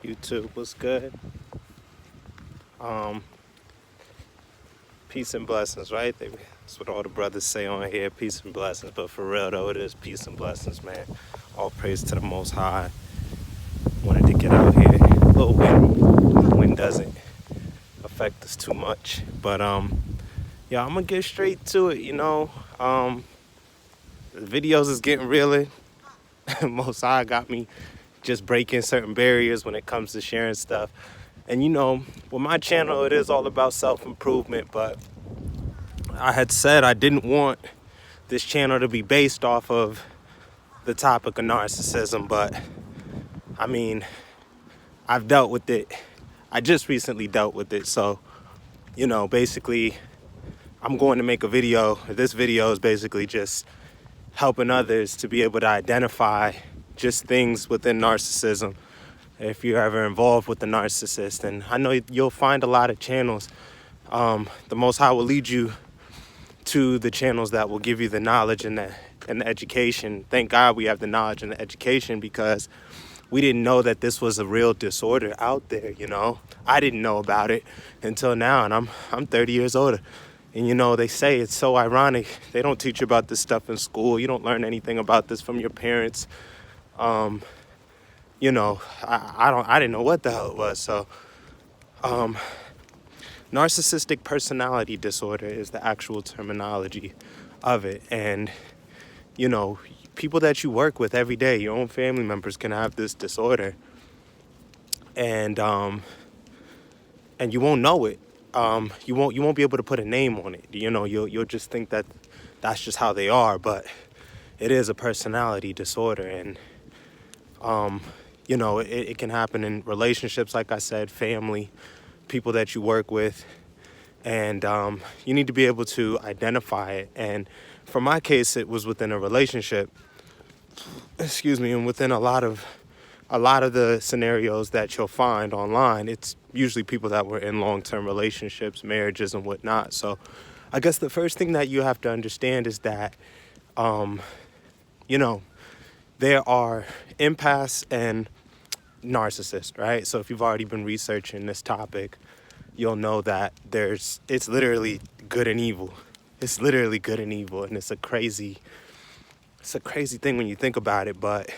YouTube, what's good? Um, Peace and blessings, right? That's what all the brothers say on here, peace and blessings. But for real though, it is peace and blessings, man. All praise to the Most High. Wanted to get out here. A little wind. Wind doesn't affect us too much, but yeah, I'm gonna get straight to it. The videos is getting realer. Most High got me just breaking certain barriers when it comes to sharing stuff. And with my channel, it is all about self-improvement, but I had said I didn't want this channel to be based off of the topic of narcissism, but I mean, I've dealt with it. I just recently dealt with it. So, basically, I'm going to make a video. This video is basically just helping others to be able to identify just things within narcissism if you're ever involved with the narcissist. And I know you'll find a lot of channels. The Most High will lead you to the channels that will give you the knowledge and the education. Thank God we have the knowledge and the education, because we didn't know that this was a real disorder out there. I didn't know about it until now, and I'm 30 years older. And they say it's so ironic. They don't teach you about this stuff in school. You don't learn anything about this from your parents. I didn't know what the hell it was. So narcissistic personality disorder is the actual terminology of it. And, people that you work with every day, your own family members, can have this disorder. And you won't know it. You won't be able to put a name on it. You'll just think that that's just how they are, but it is a personality disorder. And it can happen in relationships, like I said, family, people that you work with, and you need to be able to identify it. And for my case, it was within a relationship, and within a lot of the scenarios that you'll find online, it's usually people that were in long-term relationships, marriages and whatnot. So I guess the first thing that you have to understand is that there are empaths and narcissists, right? So if you've already been researching this topic, you'll know that it's literally good and evil. It's literally good and evil, and it's a crazy thing when you think about it. But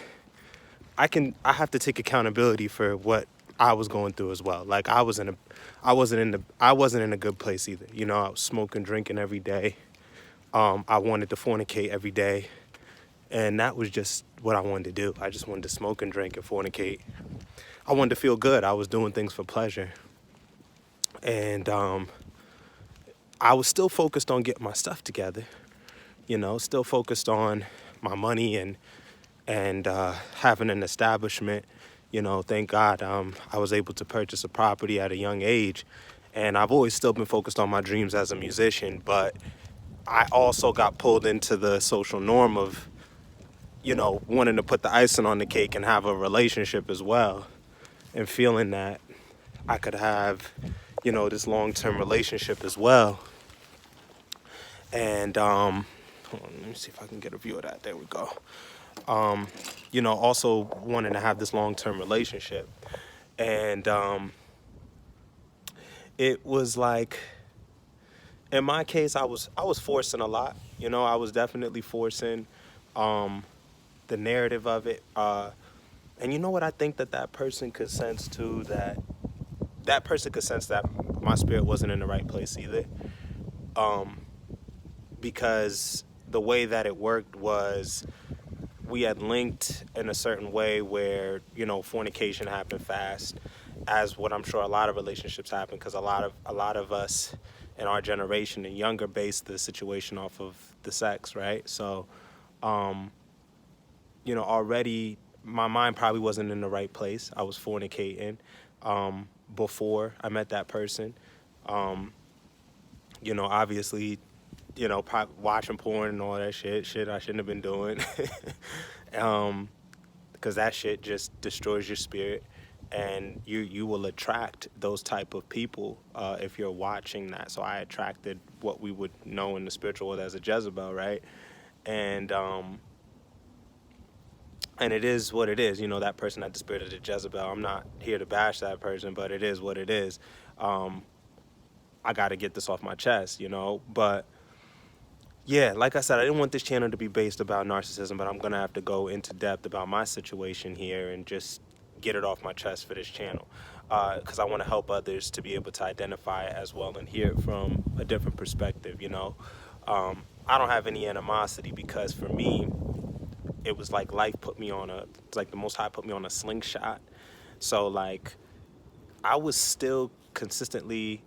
I have to take accountability for what I was going through as well. Like I wasn't in a good place either. I was smoking, drinking every day. I wanted to fornicate every day, and that was just what I wanted to do. I just wanted to smoke and drink and fornicate. I wanted to feel good. I was doing things for pleasure. And I was still focused on getting my stuff together, still focused on my money and having an establishment. Thank God I was able to purchase a property at a young age. And I've always still been focused on my dreams as a musician, but I also got pulled into the social norm of, wanting to put the icing on the cake and have a relationship as well, and feeling that I could have, this long-term relationship as well. And hold on, let me see if I can get a view of that. There we go. Also wanting to have this long-term relationship. And it was like, in my case, I was forcing a lot. I was definitely forcing the narrative of it. And you know what? I think that person could sense too, that person could sense that my spirit wasn't in the right place either. Because the way that it worked was, we had linked in a certain way where, fornication happened fast, as what I'm sure a lot of relationships happen, because a lot of us in our generation and younger base the situation off of the sex, right? So, already my mind probably wasn't in the right place. I was fornicating before I met that person. Obviously, watching porn and all that shit I shouldn't have been doing. Because that shit just destroys your spirit, and you will attract those type of people if you're watching that. So I attracted what we would know in the spiritual world as a Jezebel, right? And And it is what it is. That person had the spirit of the Jezebel. I'm not here to bash that person, but it is what it is. Um, I got to get this off my chest. But yeah, like I said, I didn't want this channel to be based about narcissism, but I'm going to have to go into depth about my situation here and just get it off my chest for this channel. Because I want to help others to be able to identify it as well and hear it from a different perspective. I don't have any animosity because for me, it was like life put me on it's like the Most High put me on a slingshot. So like I was still consistently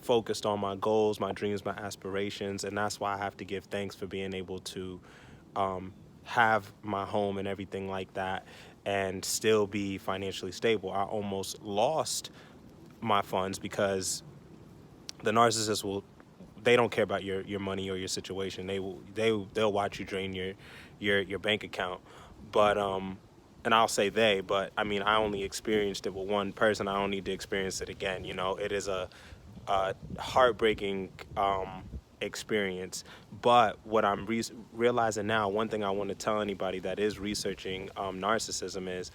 focused on my goals, my dreams, my aspirations, and that's why I have to give thanks for being able to have my home and everything like that and still be financially stable. I almost lost my funds because the narcissist will they don't care about your money or your situation. They'll watch you drain your bank account. But and I'll say they, but I mean I only experienced it with one person. I don't need to experience it again. It is a heartbreaking experience. But what I'm realizing now, one thing I want to tell anybody that is researching narcissism is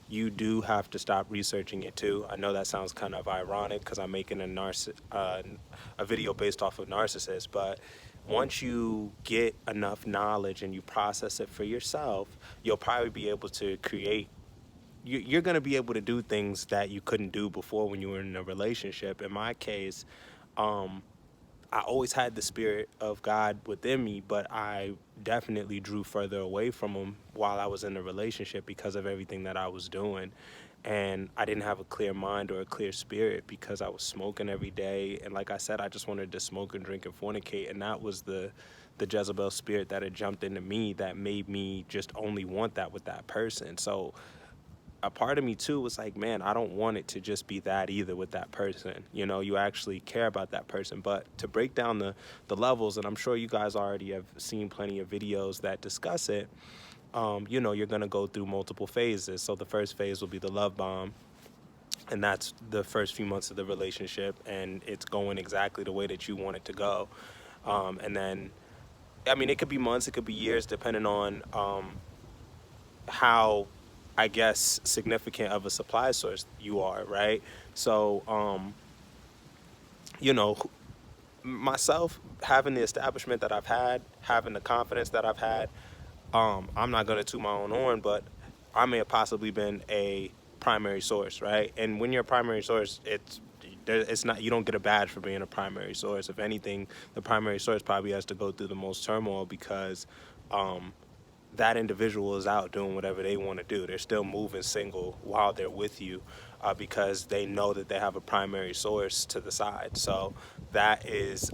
you do have to stop researching it too. I know that sounds kind of ironic because I'm making a video based off of narcissists, but once you get enough knowledge and you process it for yourself, you'll probably be able to create. You're going to be able to do things that you couldn't do before when you were in a relationship. In my case, I always had the spirit of God within me, but I definitely drew further away from him while I was in the relationship because of everything that I was doing. And I didn't have a clear mind or a clear spirit because I was smoking every day. And like I said, I just wanted to smoke and drink and fornicate. And that was the Jezebel spirit that had jumped into me that made me just only want that with that person. So a part of me too was like, man, I don't want it to just be that either with that person. You actually care about that person. But to break down the levels, and I'm sure you guys already have seen plenty of videos that discuss it, you're going to go through multiple phases. So the first phase will be the love bomb. And that's the first few months of the relationship. And it's going exactly the way that you want it to go. And then, I mean, it could be months, it could be years, depending on how, I guess, significant of a supply source you are, right? So, you know, myself having the establishment that I've had, having the confidence that I've had, I'm not going to toot my own horn, but I may have possibly been a primary source, right? And when you're a primary source, it's not, you don't get a badge for being a primary source. If anything, the primary source probably has to go through the most turmoil because that individual is out doing whatever they want to do. They're still moving single while they're with you because they know that they have a primary source to the side. So that is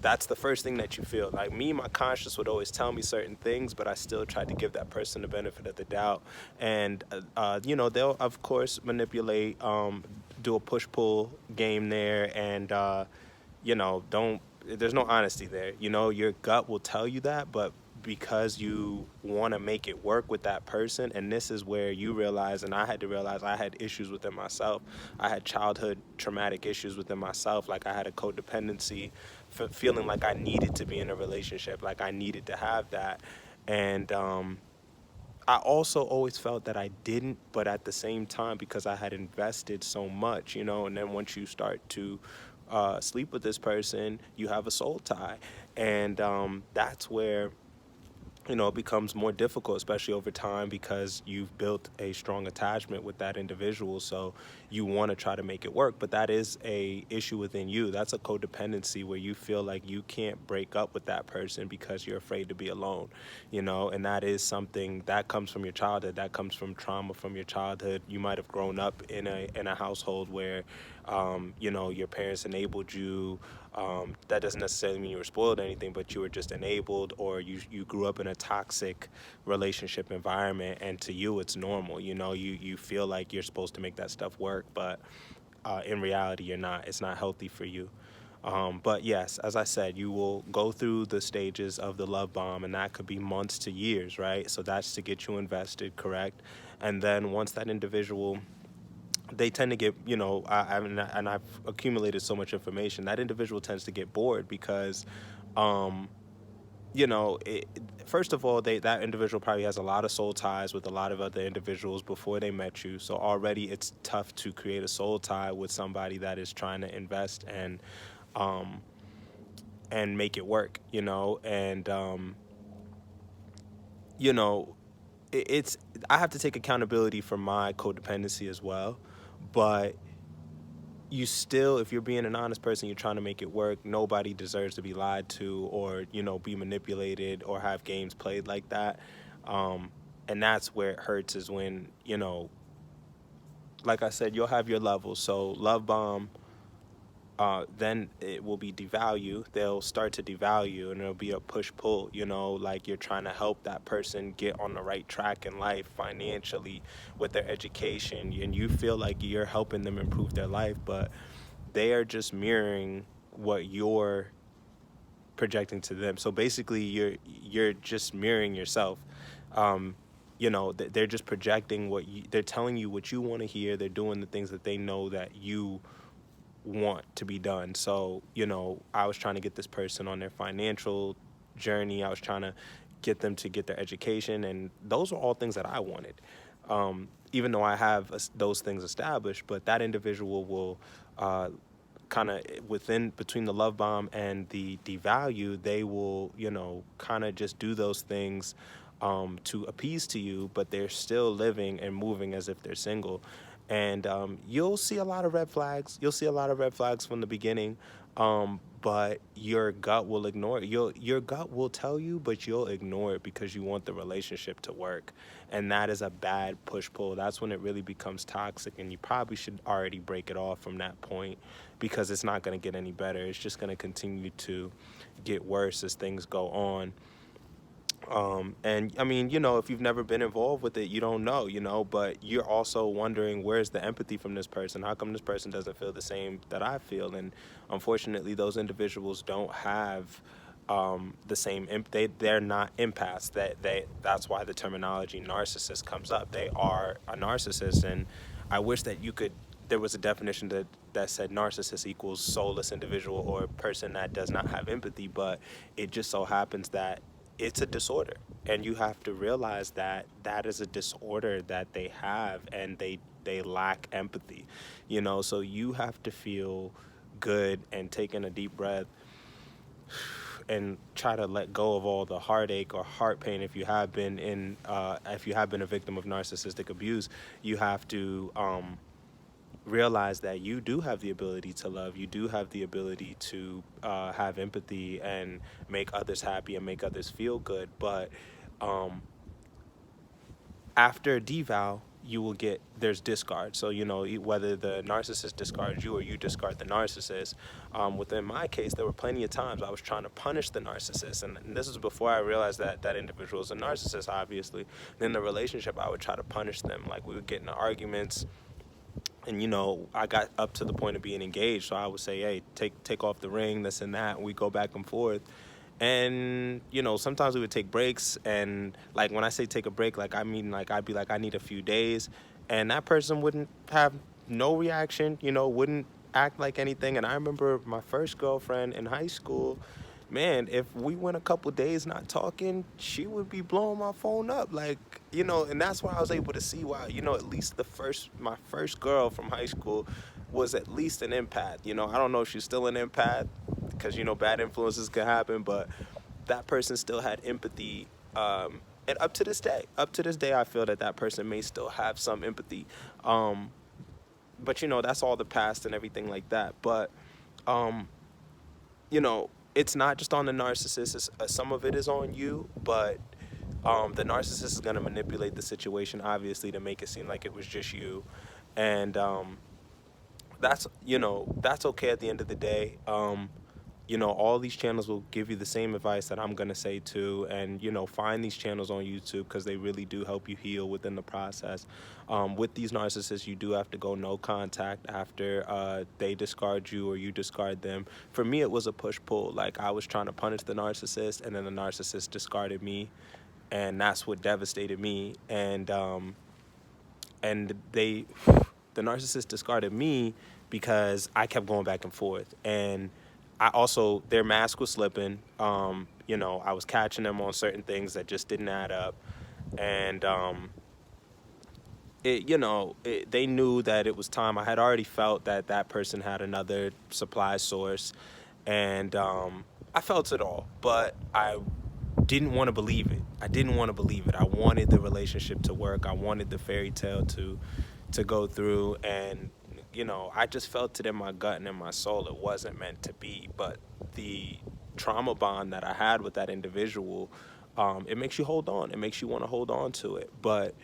that's the first thing that you feel. Like me, my conscience would always tell me certain things, but I still tried to give that person the benefit of the doubt. And they'll of course manipulate, do a push-pull game there, and don't. There's no honesty there. Your gut will tell you that, but because you want to make it work with that person, and this is where you realize, and I had to realize I had issues within myself. I had childhood traumatic issues within myself. Like I had a codependency, feeling like I needed to be in a relationship, like I needed to have that. And I also always felt that I didn't, but at the same time, because I had invested so much, and then once you start to sleep with this person, you have a soul tie. And that's where it becomes more difficult, especially over time, because you've built a strong attachment with that individual. So you want to try to make it work, but that is a issue within you. That's a codependency where you feel like you can't break up with that person because you're afraid to be alone, and that is something that comes from your childhood. That comes from trauma from your childhood. You might have grown up in a household where, your parents enabled you. That doesn't necessarily mean you were spoiled or anything, but you were just enabled, or you grew up in a toxic relationship environment, and to you it's normal. You feel like you're supposed to make that stuff work, but in reality you're not. It's not healthy for you. But yes, as I said, you will go through the stages of the love bomb, and that could be months to years, right? So that's to get you invested, correct? And then once that individual, they tend to get, and I've accumulated so much information, that individual tends to get bored because, first of all, that individual probably has a lot of soul ties with a lot of other individuals before they met you. So already it's tough to create a soul tie with somebody that is trying to invest um, and make it work, you know, it's I have to take accountability for my codependency as well, but you still, if you're being an honest person, you're trying to make it work. Nobody deserves to be lied to or be manipulated or have games played like that. um, and that's where it hurts, is when like I said, you'll have your levels. So love bomb, then it will be devalue. They'll start to devalue, and it'll be a push pull. Like you're trying to help that person get on the right track in life financially, with their education, and you feel like you're helping them improve their life, but they are just mirroring what you're projecting to them. So basically, you're just mirroring yourself. They're just projecting they're telling you what you want to hear. They're doing the things that they know that you want to be done. So, I was trying to get this person on their financial journey. I was trying to get them to get their education, and those are all things that I wanted. Even though I have those things established, but that individual will kind of between the love bomb and the devalue, they will, kind of just do those things to appease to you, but they're still living and moving as if they're single. And you'll see a lot of red flags. You'll see a lot of red flags from the beginning, but your gut will ignore it. Your gut will tell you, but you'll ignore it because you want the relationship to work. And that is a bad push-pull. That's when it really becomes toxic, and you probably should already break it off from that point, because it's not going to get any better. It's just going to continue to get worse as things go on. And I mean, if you've never been involved with it, you don't know, but you're also wondering, where's the empathy from this person? How come this person doesn't feel the same that I feel? And unfortunately, those individuals don't have the same, they're not empaths. That's why the terminology narcissist comes up. They are a narcissist. And I wish that there was a definition that said narcissist equals soulless individual, or a person that does not have empathy, but it just so happens that it's a disorder, and you have to realize that that is a disorder that they have, and they lack empathy. So you have to feel good and take in a deep breath and try to let go of all the heartache or heart pain. If you have been a victim of narcissistic abuse, you have to realize that you do have the ability to love. You do have the ability to have empathy and make others happy and make others feel good. But after deval, there's discard. So, whether the narcissist discards you or you discard the narcissist. Within my case, there were plenty of times I was trying to punish the narcissist. And this is before I realized that that individual is a narcissist, obviously. In the relationship, I would try to punish them. Like, we would get into arguments, and I got up to the point of being engaged, so I would say, hey, take off the ring, this and that, and we go back and forth. And sometimes we would take breaks, and like when I say take a break, like I mean, like I'd be like, I need a few days, and that person wouldn't have no reaction, wouldn't act like anything. And I remember my first girlfriend in high school, man, if we went a couple days not talking, she would be blowing my phone up, like, and that's why I was able to see why, at least my first girl from high school was at least an empath. I don't know if she's still an empath, because bad influences can happen, but that person still had empathy. And up to this day, I feel that person may still have some empathy. But that's all the past and everything like that. But it's not just on the narcissist. Some of it is on you, but the narcissist is going to manipulate the situation, obviously, to make it seem like it was just you. And that's okay at the end of the day. All these channels will give you the same advice that I'm going to say too. And, find these channels on YouTube, because they really do help you heal within the process. With these narcissists, you do have to go no contact after they discard you or you discard them. For me, it was a push-pull. Like, I was trying to punish the narcissist, and then the narcissist discarded me. And that's what devastated me. And the narcissist discarded me because I kept going back and forth. And their mask was slipping. I was catching them on certain things that just didn't add up. And they knew that it was time. I had already felt that that person had another supply source, and I felt it all, but I didn't want to believe it. I didn't want to believe it. I wanted the relationship to work. I wanted the fairy tale to go through, and I just felt it in my gut and in my soul. It wasn't meant to be, but the trauma bond that I had with that individual, it makes you hold on. It makes you want to hold on to it. But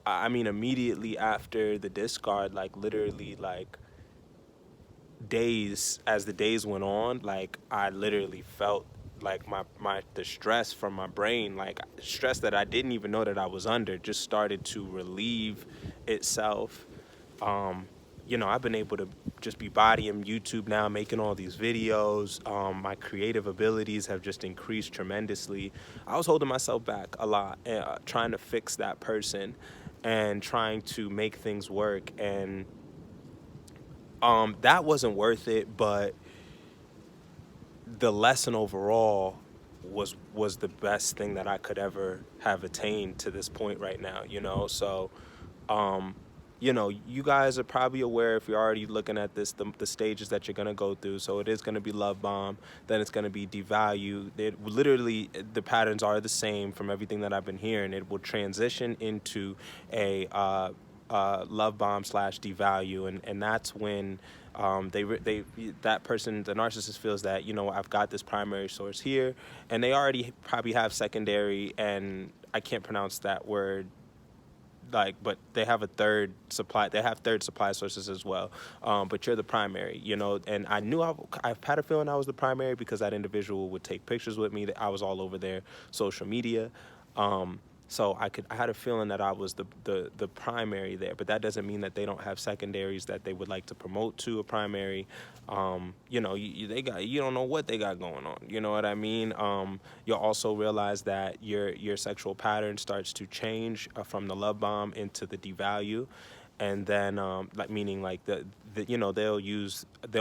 I mean, immediately after the discard, like literally, like as the days went on, like I literally felt like the stress from my brain, like stress that I didn't even know that I was under, just started to relieve itself. I've been able to just be bodying YouTube now, making all these videos. My creative abilities have just increased tremendously. I was holding myself back a lot, trying to fix that person and trying to make things work. And that wasn't worth it, but the lesson overall was the best thing that I could ever have attained to this point right now. So you guys are probably aware, if you're already looking at this, the stages that you're going to go through. So it is going to be love bomb, then it's going to be devalue. It literally, the patterns are the same from everything that I've been hearing. It will transition into a love bomb / devalue, and that's when that person, the narcissist, feels that I've got this primary source here, and they already probably have secondary, and I can't pronounce that word, but they have third supply sources as well, but you're the primary, and I knew I've had a feeling I was the primary because that individual would take pictures with me, that I was all over their social media. So I had a feeling that I was the primary there, but that doesn't mean that they don't have secondaries that they would like to promote to a primary. You don't know what they got going on. You know what I mean? You'll also realize that your sexual pattern starts to change from the love bomb into the devalue, and then meaning like they'll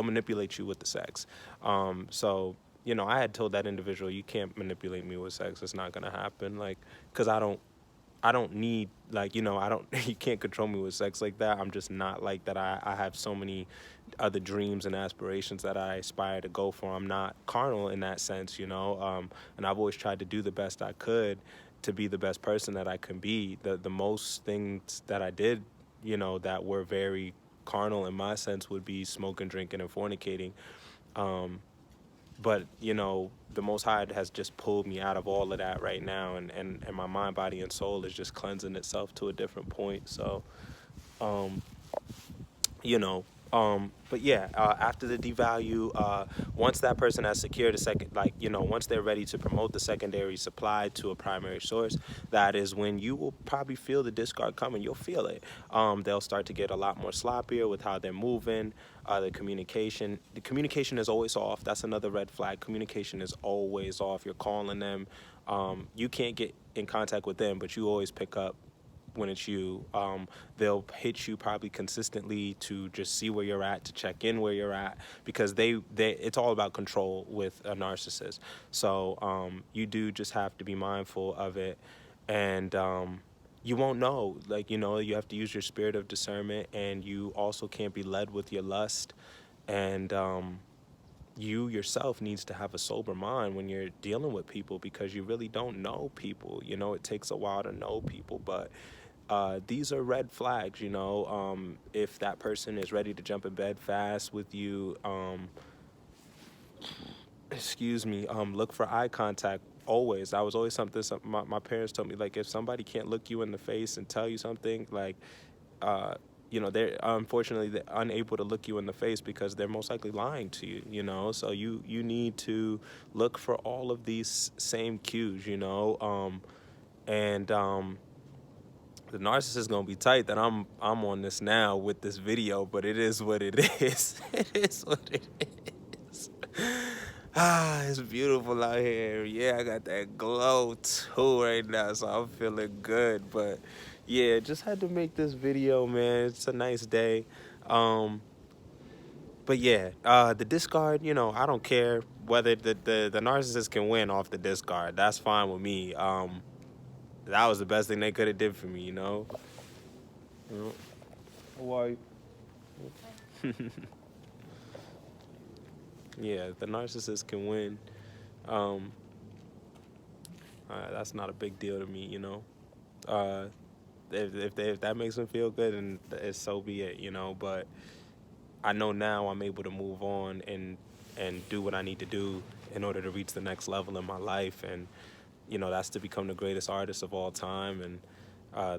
manipulate you with the sex. So I had told that individual, you can't manipulate me with sex. It's not going to happen. Like, cause I don't need, like, I don't, you can't control me with sex like that. I'm just not like that. I have so many other dreams and aspirations that I aspire to go for. I'm not carnal in that sense, and I've always tried to do the best I could to be the best person that I can be. The most things that I did, that were very carnal in my sense would be smoking, drinking, and fornicating. But the Most High has just pulled me out of all of that right now, and my mind, body, and soul is just cleansing itself to a different point. So but yeah, after the devalue, once that person has secured a second, once they're ready to promote the secondary supply to a primary source, that is when you will probably feel the discard coming. You'll feel it. They'll start to get a lot more sloppier with how they're moving. The communication is always off. That's another red flag. Communication is always off. You're calling them. You can't get in contact with them, but you always pick up when it's you. They'll hit you probably consistently to just see where you're at, to check in where you're at, because it's all about control with a narcissist. So you do just have to be mindful of it, and you won't know. You have to use your spirit of discernment, and you also can't be led with your lust, and you yourself needs to have a sober mind when you're dealing with people, because you really don't know people. It takes a while to know people, but these are red flags. If that person is ready to jump in bed fast with you, look for eye contact always. That was always something my parents told me, like, if somebody can't look you in the face and tell you something, like, they're unfortunately they're unable to look you in the face because they're most likely lying to you. So you need to look for all of these same cues, and the narcissist is gonna be tight that I'm on this now with this video, but it is what it is. It is what it is. It's beautiful out here. Yeah, I got that glow too right now, so I'm feeling good. But yeah, just had to make this video, man. It's a nice day. But yeah, the discard, I don't care. whether the narcissist can win off the discard, that's fine with me. That was the best thing they could have did for me, you know. You know? Why? Yeah, the narcissist can win. Um, that's not a big deal to me, you know. Uh, if that makes them feel good, and it's so be it, you know. But I know now I'm able to move on and do what I need to do in order to reach the next level in my life, and you know that's to become the greatest artist of all time and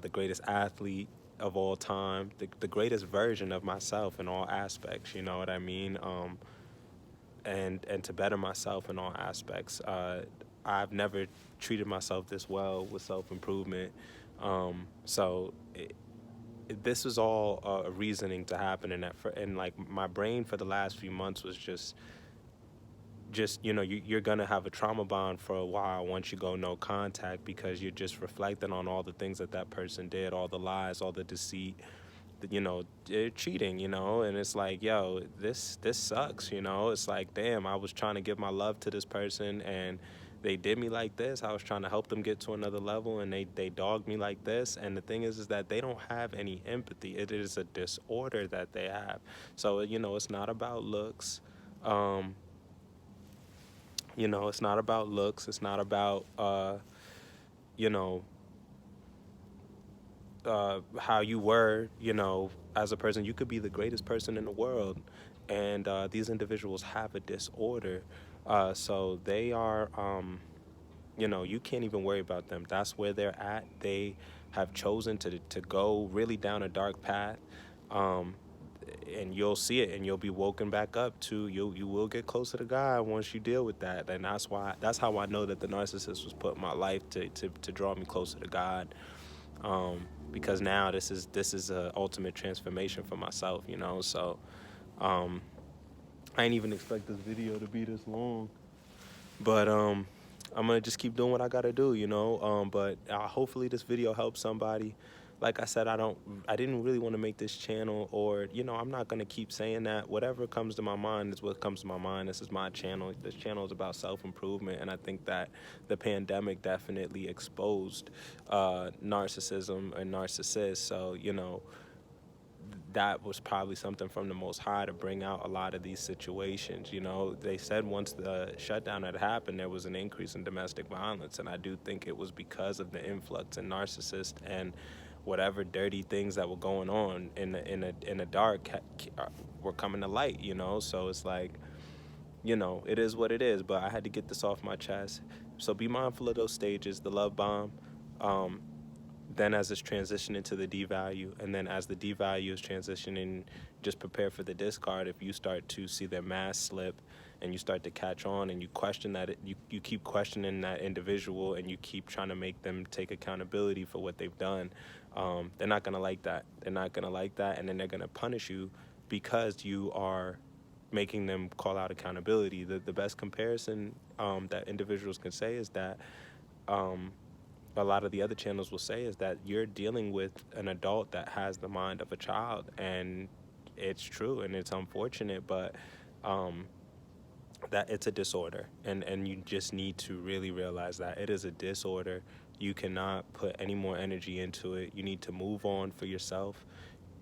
the greatest athlete of all time, the greatest version of myself in all aspects. You know what I mean? And to better myself in all aspects. I've never treated myself this well with self improvement. This was all a reasoning to happen, and like my brain for the last few months was just you know you're gonna have a trauma bond for a while once you go no contact, because you're just reflecting on all the things that person did, all the lies, all the deceit, you know, cheating, you know. And it's like, yo, this sucks, you know. It's like, damn, I was trying to give my love to this person and they did me like this. I was trying to help them get to another level and they dogged me like this. And the thing is that they don't have any empathy. It is a disorder that they have. So, you know, it's not about looks. um you know, it's not about looks. It's not about you know, how you were, you know, as a person. You could be the greatest person in the world, and these individuals have a disorder. So they are, you know, you can't even worry about them. That's where they're at. They have chosen to go really down a dark path. Um, and you'll see it, and you'll be woken back up to you will get closer to God once you deal with that. And that's how I know that the narcissist was put in my life to draw me closer to God. Because now this is a ultimate transformation for myself, you know. So I ain't even expect this video to be this long, but I'm gonna just keep doing what I gotta do, you know. But hopefully this video helps somebody. Like I said, I didn't really want to make this channel, or you know, I'm not gonna keep saying that. Whatever comes to my mind is what comes to my mind. This is my channel. This channel is about self-improvement, and I think that the pandemic definitely exposed narcissism and narcissists. So you know, that was probably something from the Most High to bring out a lot of these situations. You know, they said once the shutdown had happened, there was an increase in domestic violence, and I do think it was because of the influx in narcissists and whatever dirty things that were going on in the dark were coming to light. You know, so it's like, you know, it is what it is. But I had to get this off my chest. So be mindful of those stages. The love bomb. Then as it's transitioning to the devalue, and then as the devalue is transitioning, just prepare for the discard. If you start to see their mask slip and you start to catch on and you question that, you keep questioning that individual and you keep trying to make them take accountability for what they've done, they're not going to like that. They're not going to like that, and then they're going to punish you because you are making them call out accountability. The best comparison that individuals can say is that a lot of the other channels will say is that you're dealing with an adult that has the mind of a child. And it's true, and it's unfortunate, but that it's a disorder, and you just need to really realize that it is a disorder. You cannot put any more energy into it. You need to move on for yourself,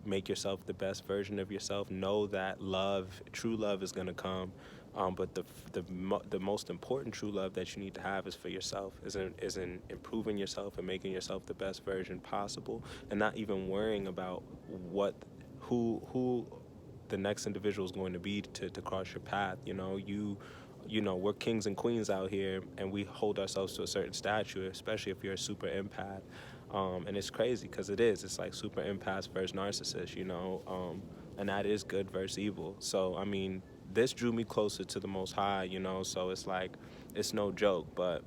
make yourself the best version of yourself. Know that love, true love, is going to come. But the most important true love that you need to have is for yourself, is in improving yourself and making yourself the best version possible, and not even worrying about who the next individual is going to be to cross your path. You know, we're kings and queens out here, and we hold ourselves to a certain stature, especially if you're a super empath. And it's crazy because it's like super empath versus narcissist, you know, and that is good versus evil. So, I mean, this drew me closer to the Most High, you know, so it's like, it's no joke. But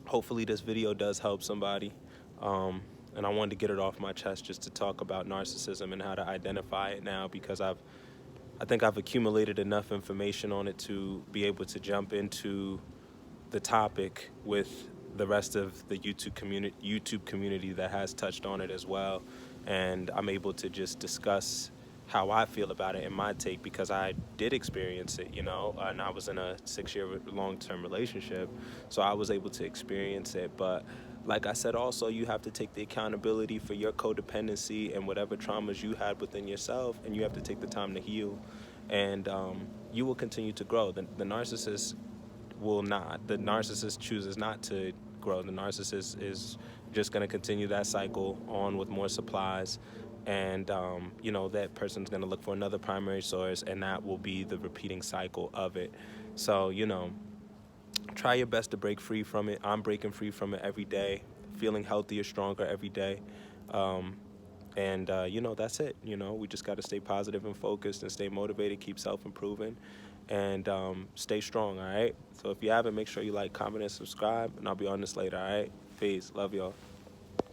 hopefully this video does help somebody. And I wanted to get it off my chest just to talk about narcissism and how to identify it now, because I think I've accumulated enough information on it to be able to jump into the topic with the rest of the YouTube community that has touched on it as well. And I'm able to just discuss how I feel about it and my take, because I did experience it, you know, and I was in a 6 year long-term relationship, so I was able to experience it. But like I said, also, you have to take the accountability for your codependency and whatever traumas you had within yourself, and you have to take the time to heal, and you will continue to grow. The narcissist will not. The narcissist chooses not to grow. The narcissist is just going to continue that cycle on with more supplies. And, you know, that person's going to look for another primary source, and that will be the repeating cycle of it. So, you know, try your best to break free from it. I'm breaking free from it every day, feeling healthier, stronger every day. Um, you know, that's it. You know, we just got to stay positive and focused and stay motivated, keep self-improving, and stay strong, all right? So if you haven't, make sure you like, comment, and subscribe, and I'll be on this later, all right? Peace. Love y'all.